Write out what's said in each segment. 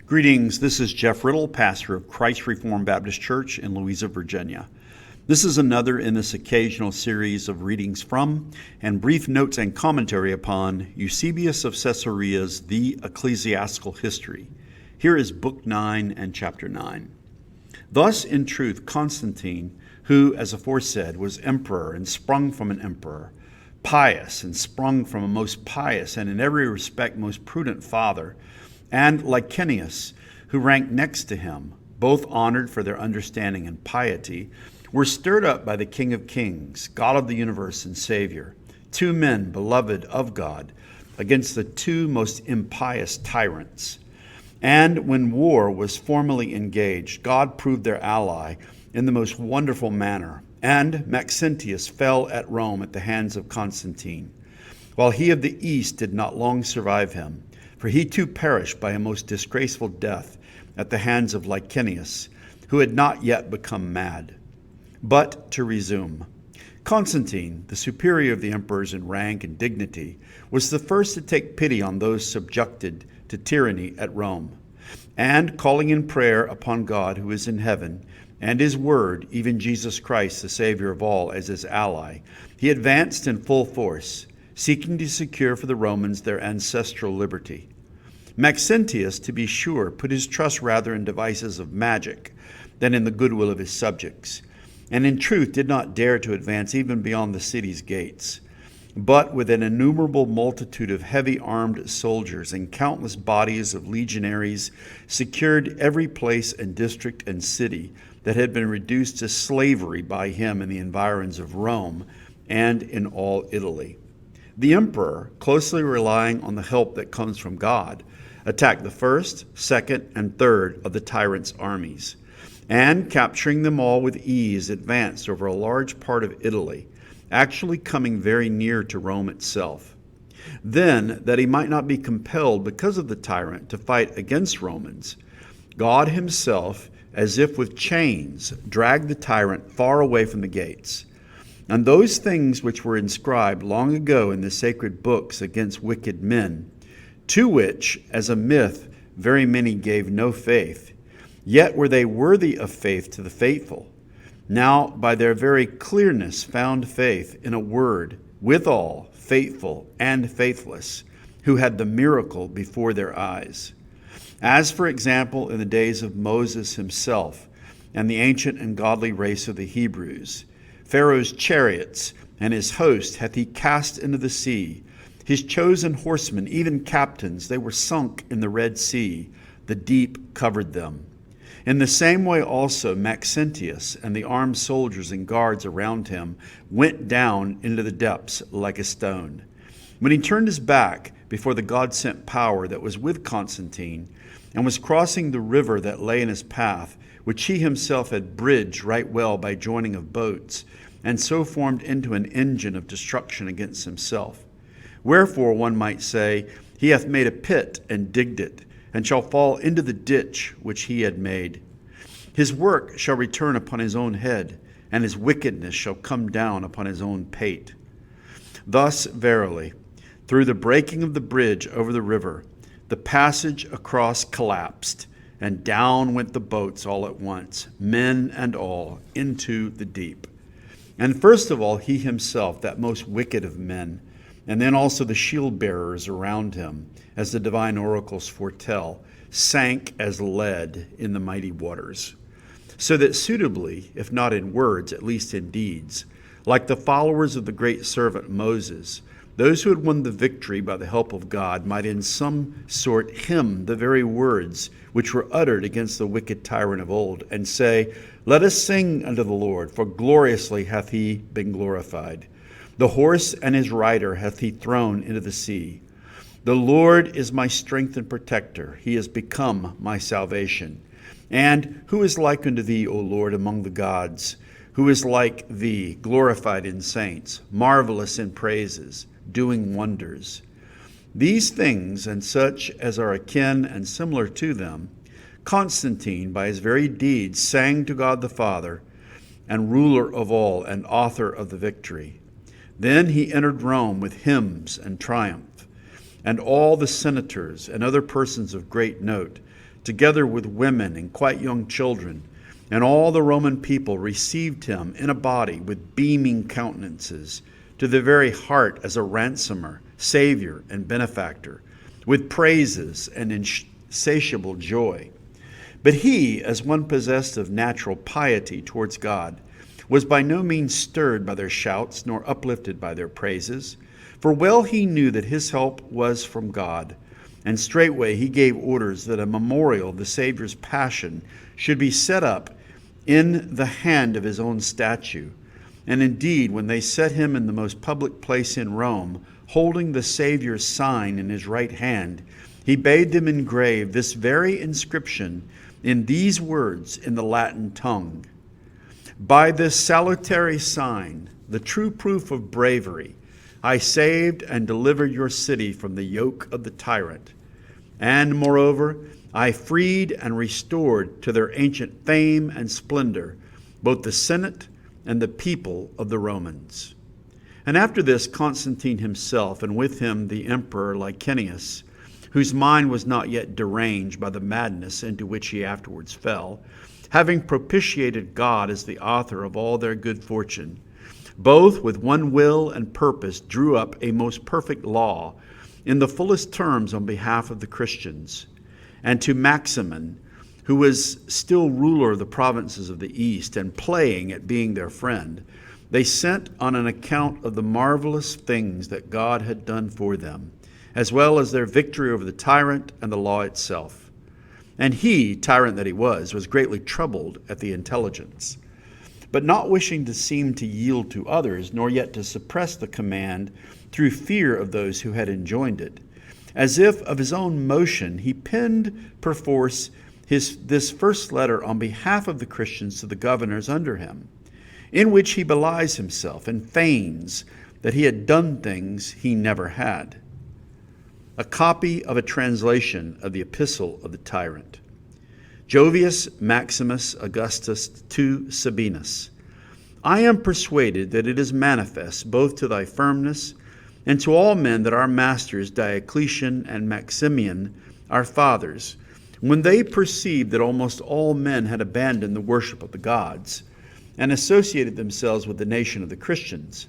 Greetings, this is Jeff Riddle, pastor of Christ Reformed Baptist Church in Louisa, Virginia. This is another in this occasional series of readings from and brief notes and commentary upon Eusebius of Caesarea's The Ecclesiastical History. Here is Book 9 and Chapter 9. Thus, in truth, Constantine, who, as aforesaid, was emperor and sprung from an emperor, pious and sprung from a most pious and in every respect most prudent father, and Licinius, who ranked next to him, both honored for their understanding and piety, were stirred up by the King of Kings, God of the universe and Savior, two men beloved of God, against the two most impious tyrants. And when war was formally engaged, God proved their ally in the most wonderful manner, and Maxentius fell at Rome at the hands of Constantine, while he of the East did not long survive him, for he too perished by a most disgraceful death at the hands of Licinius, who had not yet become mad. But to resume, Constantine, the superior of the emperors in rank and dignity, was the first to take pity on those subjected to tyranny at Rome, and calling in prayer upon God who is in heaven, and his word, even Jesus Christ, the Savior of all, as his ally, he advanced in full force, seeking to secure for the Romans their ancestral liberty. Maxentius, to be sure, put his trust rather in devices of magic than in the goodwill of his subjects, and in truth did not dare to advance even beyond the city's gates, but with an innumerable multitude of heavy armed soldiers and countless bodies of legionaries secured every place and district and city that had been reduced to slavery by him in the environs of Rome and in all Italy. The emperor, closely relying on the help that comes from God, attacked the first, second, and third of the tyrant's armies, and capturing them all with ease, advanced over a large part of Italy, actually coming very near to Rome itself. Then, that he might not be compelled because of the tyrant to fight against Romans, God himself, as if with chains, dragged the tyrant far away from the gates. And those things which were inscribed long ago in the sacred books against wicked men, to which, as a myth, very many gave no faith, yet were they worthy of faith to the faithful, now by their very clearness found faith in a word, withal faithful and faithless, who had the miracle before their eyes. As, for example, in the days of Moses himself and the ancient and godly race of the Hebrews, Pharaoh's chariots and his host hath he cast into the sea. His chosen horsemen, even captains, they were sunk in the Red Sea. The deep covered them. In the same way also Maxentius and the armed soldiers and guards around him went down into the depths like a stone. When he turned his back before the God-sent power that was with Constantine and was crossing the river that lay in his path, which he himself had bridged right well by joining of boats, and so formed into an engine of destruction against himself. Wherefore one might say, he hath made a pit and digged it, and shall fall into the ditch which he had made. His work shall return upon his own head, and his wickedness shall come down upon his own pate. Thus, verily, through the breaking of the bridge over the river, the passage across collapsed, and down went the boats all at once, men and all, into the deep. And first of all, he himself, that most wicked of men, and then also the shield bearers around him, as the divine oracles foretell, sank as lead in the mighty waters. So that suitably, if not in words, at least in deeds, like the followers of the great servant Moses, those who had won the victory by the help of God might in some sort hymn the very words which were uttered against the wicked tyrant of old, and say, "Let us sing unto the Lord, for gloriously hath he been glorified. The horse and his rider hath he thrown into the sea. The Lord is my strength and protector. He is become my salvation. And who is like unto thee, O Lord, among the gods? Who is like thee, glorified in saints, marvelous in praises, doing wonders?" These things, and such as are akin and similar to them, Constantine, by his very deeds, sang to God the Father, and ruler of all, and author of the victory. Then he entered Rome with hymns and triumph, and all the senators and other persons of great note, together with women and quite young children. And all the Roman people received him in a body with beaming countenances, to the very heart as a ransomer, Savior, and benefactor, with praises and insatiable joy. But he, as one possessed of natural piety towards God, was by no means stirred by their shouts, nor uplifted by their praises. For well he knew that his help was from God. And straightway he gave orders that a memorial of the Savior's passion should be set up in the hand of his own statue. And indeed, when they set him in the most public place in Rome, holding the Savior's sign in his right hand, he bade them engrave this very inscription in these words in the Latin tongue: "By this salutary sign, the true proof of bravery, I saved and delivered your city from the yoke of the tyrant. And moreover, I freed and restored to their ancient fame and splendor both the Senate and the people of the Romans." And after this, Constantine himself, and with him the Emperor Licinius, whose mind was not yet deranged by the madness into which he afterwards fell, having propitiated God as the author of all their good fortune, both with one will and purpose drew up a most perfect law in the fullest terms on behalf of the Christians. And to Maximin, who was still ruler of the provinces of the East and playing at being their friend, they sent on an account of the marvelous things that God had done for them, as well as their victory over the tyrant and the law itself. And he, tyrant that he was greatly troubled at the intelligence. But not wishing to seem to yield to others, nor yet to suppress the command through fear of those who had enjoined it, as if of his own motion, he penned perforce this first letter on behalf of the Christians to the governors under him, in which he belies himself and feigns that he had done things he never had. A copy of a translation of the epistle of the tyrant. Jovius Maximus Augustus to Sabinus: I am persuaded that it is manifest both to thy firmness and to all men that our masters Diocletian and Maximian, our fathers, when they perceived that almost all men had abandoned the worship of the gods and associated themselves with the nation of the Christians,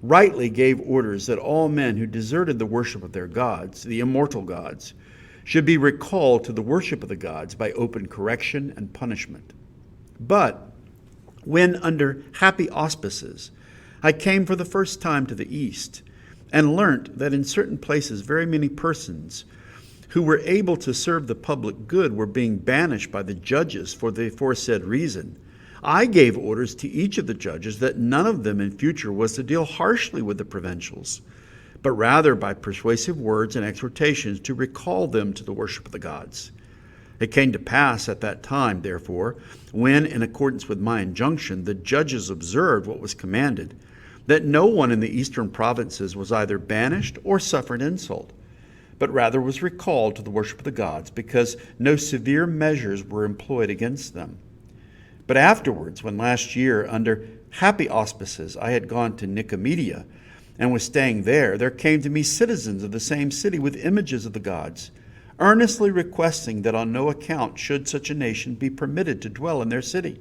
rightly gave orders that all men who deserted the worship of their gods, the immortal gods, should be recalled to the worship of the gods by open correction and punishment. But when under happy auspices I came for the first time to the East, and learnt that in certain places very many persons who were able to serve the public good were being banished by the judges for the aforesaid reason, I gave orders to each of the judges that none of them in future was to deal harshly with the provincials, but rather by persuasive words and exhortations to recall them to the worship of the gods. It came to pass at that time, therefore, when, in accordance with my injunction, the judges observed what was commanded, that no one in the eastern provinces was either banished or suffered insult, but rather was recalled to the worship of the gods, because no severe measures were employed against them. But afterwards, when last year, under happy auspices, I had gone to Nicomedia and was staying there, there came to me citizens of the same city with images of the gods, earnestly requesting that on no account should such a nation be permitted to dwell in their city.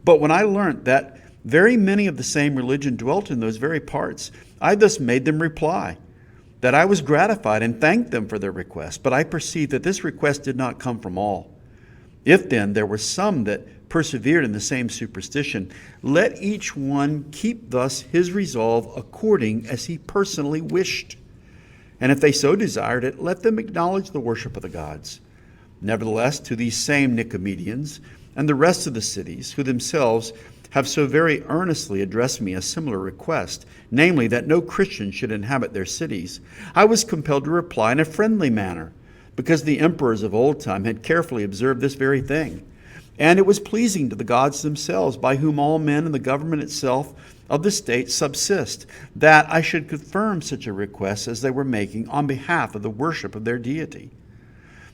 But when I learnt that very many of the same religion dwelt in those very parts, I thus made them reply that I was gratified and thanked them for their request, but I perceived that this request did not come from all. If then there were some that persevered in the same superstition, let each one keep thus his resolve according as he personally wished. And if they so desired it, let them acknowledge the worship of the gods. Nevertheless, to these same Nicomedians and the rest of the cities, who themselves have so very earnestly addressed me a similar request, namely that no Christian should inhabit their cities, I was compelled to reply in a friendly manner, because the emperors of old time had carefully observed this very thing. And it was pleasing to the gods themselves, by whom all men and the government itself of the state subsist, that I should confirm such a request as they were making on behalf of the worship of their deity.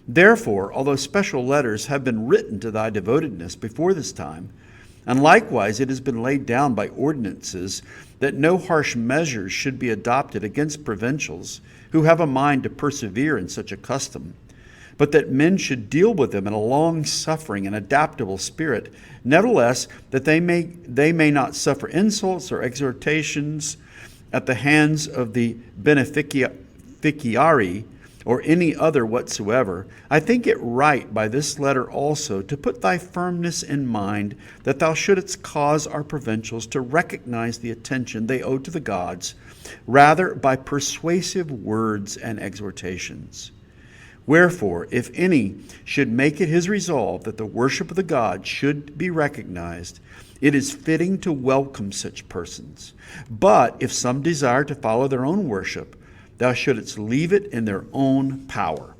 Therefore, although special letters have been written to thy devotedness before this time, and likewise it has been laid down by ordinances that no harsh measures should be adopted against provincials who have a mind to persevere in such a custom, but that men should deal with them in a long-suffering and adaptable spirit. Nevertheless, that they may not suffer insults or exhortations at the hands of the beneficiarii or any other whatsoever. I think it right by this letter also to put thy firmness in mind, that thou shouldest cause our provincials to recognize the attention they owe to the gods, rather by persuasive words and exhortations. Wherefore, if any should make it his resolve that the worship of the gods should be recognized, it is fitting to welcome such persons. But if some desire to follow their own worship, thou shouldest leave it in their own power.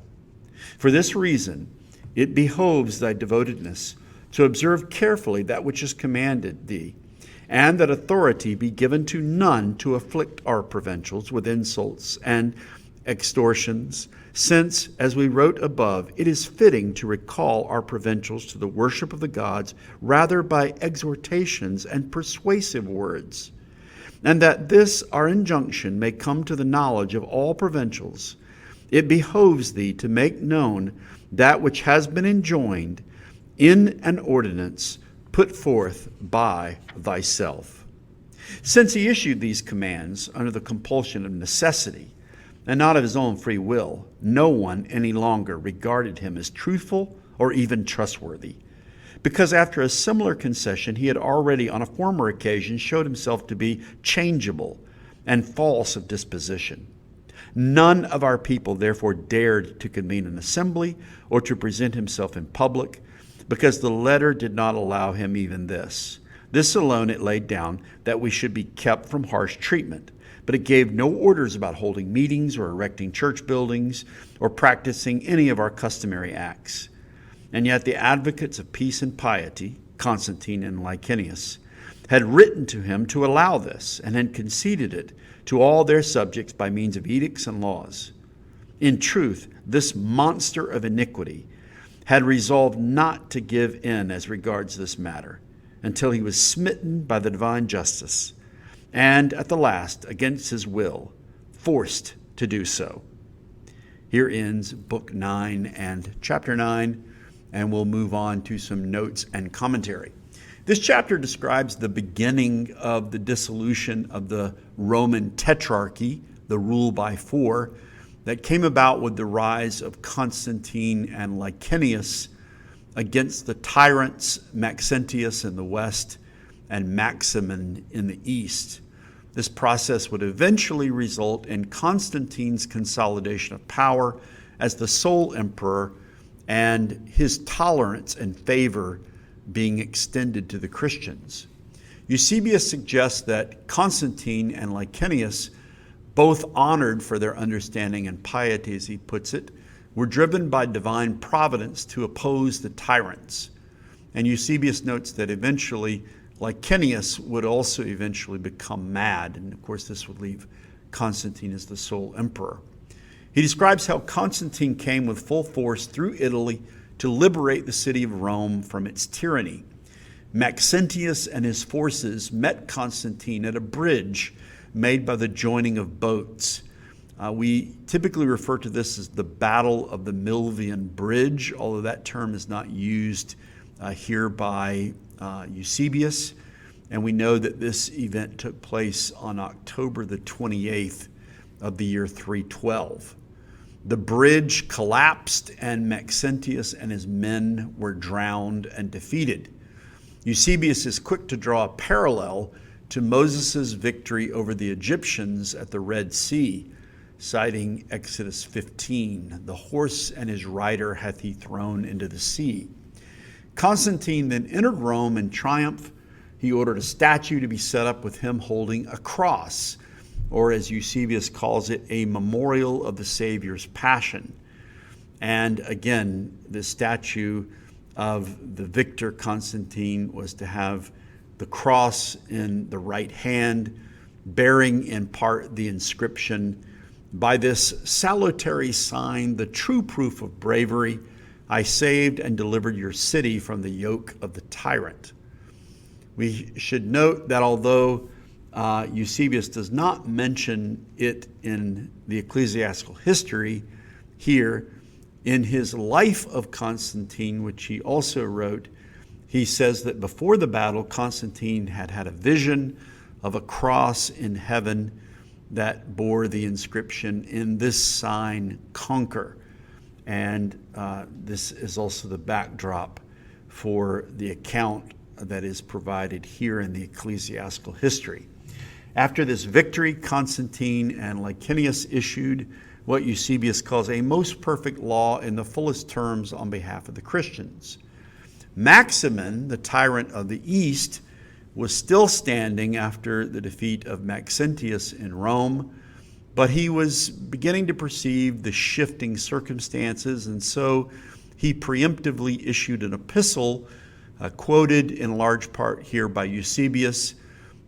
For this reason, it behoves thy devotedness to observe carefully that which is commanded thee, and that authority be given to none to afflict our provincials with insults and extortions, since, as we wrote above, it is fitting to recall our provincials to the worship of the gods rather by exhortations and persuasive words. And that this our injunction may come to the knowledge of all provincials, it behoves thee to make known that which has been enjoined in an ordinance put forth by thyself. Since he issued these commands under the compulsion of necessity, and not of his own free will, no one any longer regarded him as truthful or even trustworthy, because after a similar concession he had already on a former occasion showed himself to be changeable and false of disposition. None of our people therefore dared to convene an assembly or to present himself in public, because the letter did not allow him even this. This alone it laid down, that we should be kept from harsh treatment, but it gave no orders about holding meetings or erecting church buildings or practicing any of our customary acts. And yet the advocates of peace and piety, Constantine and Licinius, had written to him to allow this, and had conceded it to all their subjects by means of edicts and laws. In truth, this monster of iniquity had resolved not to give in as regards this matter, until he was smitten by the divine justice, and at the last, against his will, forced to do so. Here ends Book 9 and Chapter 9, and we'll move on to some notes and commentary. This chapter describes the beginning of the dissolution of the Roman tetrarchy, the rule by four, that came about with the rise of Constantine and Licinius against the tyrants Maxentius in the west and Maximin in the east. This process would eventually result in Constantine's consolidation of power as the sole emperor, and his tolerance and favor being extended to the Christians. Eusebius suggests that Constantine and Licinius, both honored for their understanding and piety, as he puts it, were driven by divine providence to oppose the tyrants. And Eusebius notes that eventually Licinius would also eventually become mad, and of course this would leave Constantine as the sole emperor. He describes how Constantine came with full force through Italy to liberate the city of Rome from its tyranny. Maxentius and his forces met Constantine at a bridge made by the joining of boats. We typically refer to this as the Battle of the Milvian Bridge, although that term is not used here by Eusebius. And we know that this event took place on October the 28th of the year 312. The bridge collapsed, and Maxentius and his men were drowned and defeated. Eusebius is quick to draw a parallel to Moses' victory over the Egyptians at the Red Sea, citing Exodus 15, "The horse and his rider hath he thrown into the sea." Constantine then entered Rome in triumph. He ordered a statue to be set up with him holding a cross, or as Eusebius calls it, a memorial of the Savior's passion. And again, the statue of the victor Constantine was to have the cross in the right hand, bearing in part the inscription, "By this salutary sign, the true proof of bravery, I saved and delivered your city from the yoke of the tyrant." We should note that although Eusebius does not mention it in the ecclesiastical history here, In his Life of Constantine, which he also wrote, he says that before the battle, Constantine had had a vision of a cross in heaven that bore the inscription, "In this sign conquer." And this is also the backdrop for the account that is provided here in the ecclesiastical history. After this victory, Constantine and Licinius issued what Eusebius calls a most perfect law in the fullest terms on behalf of the Christians. Maximin, the tyrant of the East, was still standing after the defeat of Maxentius in Rome, but he was beginning to perceive the shifting circumstances, and so he preemptively issued an epistle, quoted in large part here by Eusebius,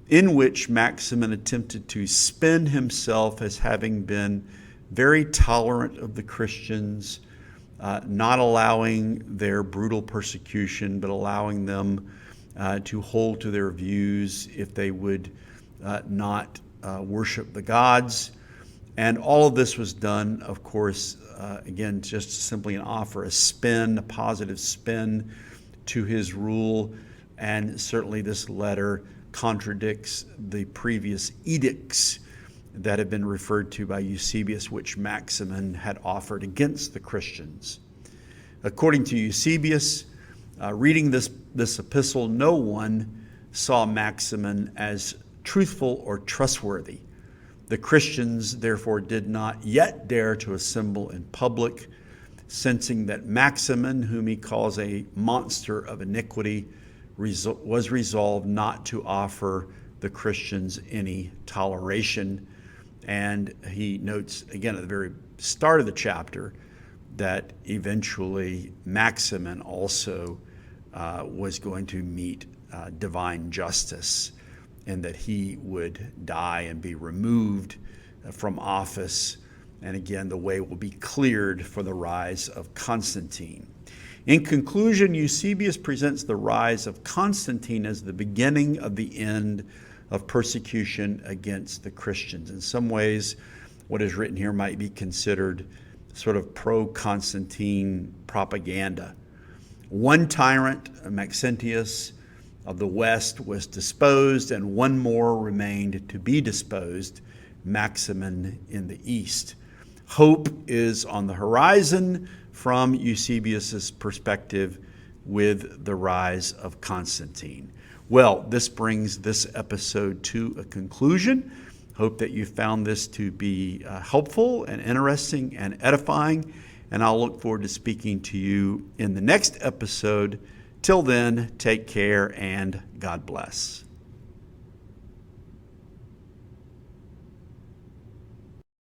in which Maximin attempted to spin himself as having been very tolerant of the Christians, not allowing their brutal persecution, but allowing them to hold to their views if they would not worship the gods. And all of this was done, of course, again, just simply an offer, a spin, a positive spin to his rule. And certainly this letter contradicts the previous edicts that have been referred to by Eusebius, which Maximin had offered against the Christians. According to Eusebius, reading this epistle, no one saw Maximin as truthful or trustworthy. The Christians, therefore, did not yet dare to assemble in public, sensing that Maximin, whom he calls a monster of iniquity, was resolved not to offer the Christians any toleration. And he notes, again, at the very start of the chapter, that eventually Maximin also was going to meet divine justice, and that he would die and be removed from office. And again, the way will be cleared for the rise of Constantine. In conclusion, Eusebius presents the rise of Constantine as the beginning of the end of persecution against the Christians. In some ways, what is written here might be considered sort of pro-Constantine propaganda. One tyrant, Maxentius of the West, was disposed, and one more remained to be disposed, Maximin in the East. Hope is on the horizon from Eusebius's perspective with the rise of Constantine. Well, this brings this episode to a conclusion. Hope that you found this to be helpful and interesting and edifying, and I'll look forward to speaking to you in the next episode. Till then, take care and God bless.